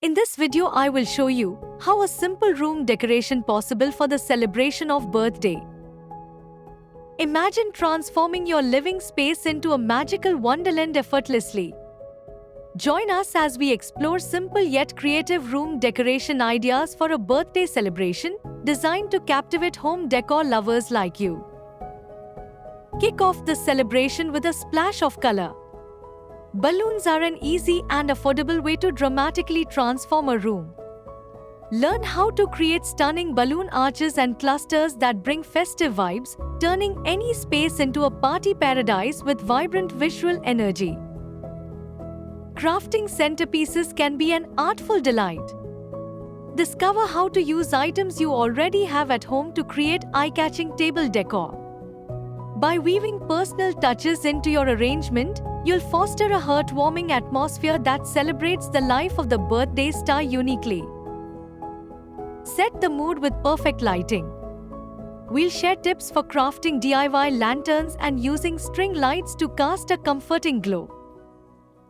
In this video, I will show you how a simple room decoration possible for the celebration of birthday. Imagine transforming your living space into a magical wonderland effortlessly. Join us as we explore simple yet creative room decoration ideas for a birthday celebration designed to captivate home decor lovers like you. Kick off the celebration with a splash of color. Balloons are an easy and affordable way to dramatically transform a room. Learn how to create stunning balloon arches and clusters that bring festive vibes, turning any space into a party paradise with vibrant visual energy. Crafting centerpieces can be an artful delight. Discover how to use items you already have at home to create eye-catching table decor. By weaving personal touches into your arrangement, you'll foster a heartwarming atmosphere that celebrates the life of the birthday star uniquely. Set the mood with perfect lighting. We'll share tips for crafting DIY lanterns and using string lights to cast a comforting glow.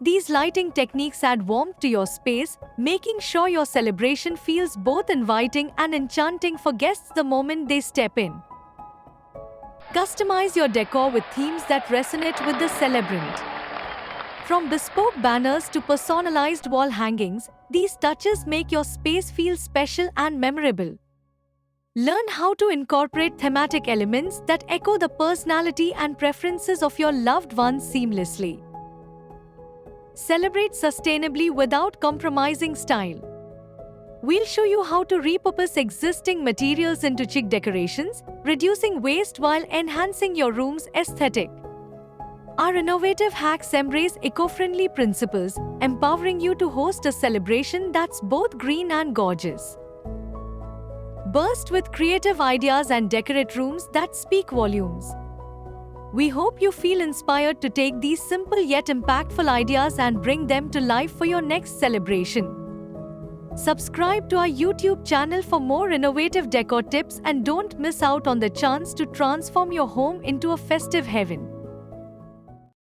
These lighting techniques add warmth to your space, making sure your celebration feels both inviting and enchanting for guests the moment they step in. Customize your decor with themes that resonate with the celebrant. From bespoke banners to personalized wall hangings, these touches make your space feel special and memorable. Learn how to incorporate thematic elements that echo the personality and preferences of your loved ones seamlessly. Celebrate sustainably without compromising style. We'll show you how to repurpose existing materials into chic decorations, reducing waste while enhancing your room's aesthetic. Our innovative hacks embrace eco-friendly principles, empowering you to host a celebration that's both green and gorgeous. Burst with creative ideas and decorate rooms that speak volumes. We hope you feel inspired to take these simple yet impactful ideas and bring them to life for your next celebration. Subscribe to our YouTube channel for more innovative decor tips and don't miss out on the chance to transform your home into a festive heaven.